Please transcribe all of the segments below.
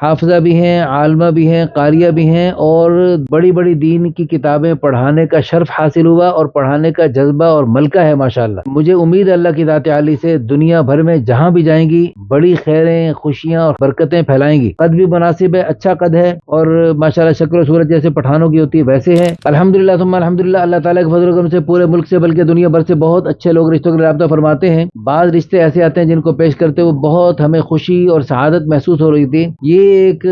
حافظہ بھی ہیں، عالمہ بھی ہیں، قاریہ بھی ہیں، اور بڑی بڑی دین کی کتابیں پڑھانے کا شرف حاصل ہوا اور پڑھانے کا جذبہ اور ملکہ ہے ماشاءاللہ۔ مجھے امید ہے اللہ کی ذات عالی سے دنیا بھر میں جہاں بھی جائیں گی بڑی خیریں، خوشیاں اور برکتیں پھیلائیں گی۔ قد بھی مناسب ہے، اچھا قد ہے، اور ماشاءاللہ شکل و صورت جیسے پٹھانوں کی ہوتی ہے ویسے ہے۔ الحمدللہ ثم الحمدللہ، اللہ تعالیٰ کے فضل و کرم سے پورے ملک سے بلکہ دنیا بھر سے بہت اچھے لوگ رشتوں کے رابطہ فرماتے ہیں۔ بعض رشتے ایسے آتے ہیں جن کو پیش کرتے ہوئے بہت ہمیں خوشی اور سعادت محسوس ہو رہی تھی۔ یہ ایک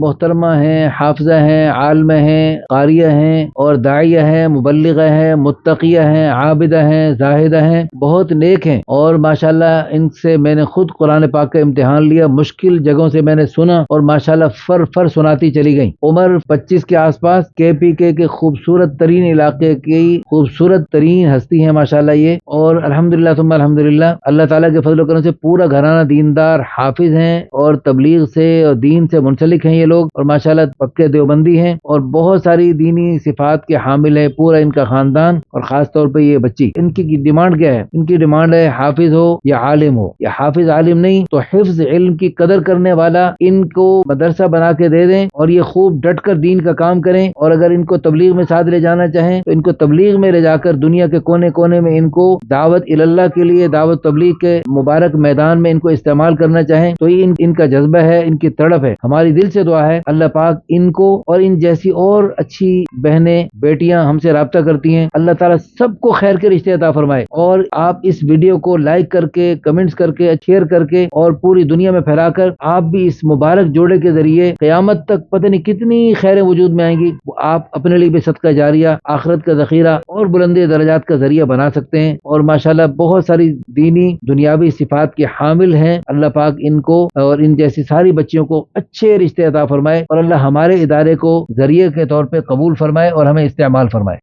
محترمہ ہیں، حافظہ ہیں، عالمہ ہیں، قاریہ ہیں، اور داعیہ ہیں، مبلغہ ہیں، متقیہ ہیں، عابدہ ہیں، زاہدہ ہیں، بہت نیک ہیں، اور ماشاءاللہ ان سے میں نے خود قرآن پاک کا امتحان لیا، مشکل جگہوں سے میں نے سنا، اور ماشاءاللہ فر سناتی چلی گئیں۔ عمر 25 کے آس پاس، KPK کے خوبصورت ترین علاقے کی خوبصورت ترین ہستی ہے ماشاءاللہ یہ، اور الحمدللہ ثم الحمدللہ اللہ تعالیٰ کے فضل و کرم سے پورا گھرانہ دیندار حافظ ہیں، اور تبلیغ سے اور دین سے منسلک ہیں یہ لوگ، اور ماشاءاللہ پکے دیوبندی ہیں، اور بہت ساری دینی صفات کے حامل ہے پورا ان کا خاندان، اور خاص طور پہ یہ بچی۔ ان کی ڈیمانڈ کیا ہے؟ ان کی ڈیمانڈ ہے حافظ ہو یا عالم ہو، یا حافظ عالم نہیں تو حفظ علم کی قدر کرنے والا ان کو مدرسہ بنا کے دے دیں، اور یہ خوب ڈٹ کر دین کا کام کریں، اور اگر ان کو تبلیغ میں ساتھ لے جانا چاہیں تو ان کو تبلیغ میں لے جا کر دنیا کے کونے کونے میں ان کو دعوت اللہ کے لیے، دعوت تبلیغ کے مبارک میدان میں ان کو استعمال کرنا چاہیں تو یہ ان کا جذبہ ہے، ان کی تڑپ ہے۔ ہماری دل سے دعا ہے اللہ پاک ان کو اور ان جیسی اور اچھی بہنیں بیٹیاں ہم سے رابطہ کرتی ہیں، اللہ تعالیٰ سب کو خیر کے رشتے عطا فرمائے۔ اور آپ اس ویڈیو کو لائک کر کے، کمنٹس کر کے، شیئر کر کے، اور پوری دنیا میں پھیلا کر آپ بھی اس مبارک جوڑے کے ذریعے قیامت تک پتہ نہیں کتنی خیریں وجود میں آئیں گی، وہ آپ اپنے لیے بھی صدقہ جاریہ، آخرت کا ذخیرہ اور بلندی درجات کا ذریعہ بنا سکتے ہیں، اور ماشاءاللہ بہت ساری دینی دنیاوی صفات کے حامل ہیں۔ اللہ پاک ان کو اور ان جیسی ساری بچیوں کو اچھے رشتے عطا فرمائے، اور اللہ ہمارے ادارے کو ذریعے کے طور پہ قبول فرمائے اور ہمیں استعمال فرمائے۔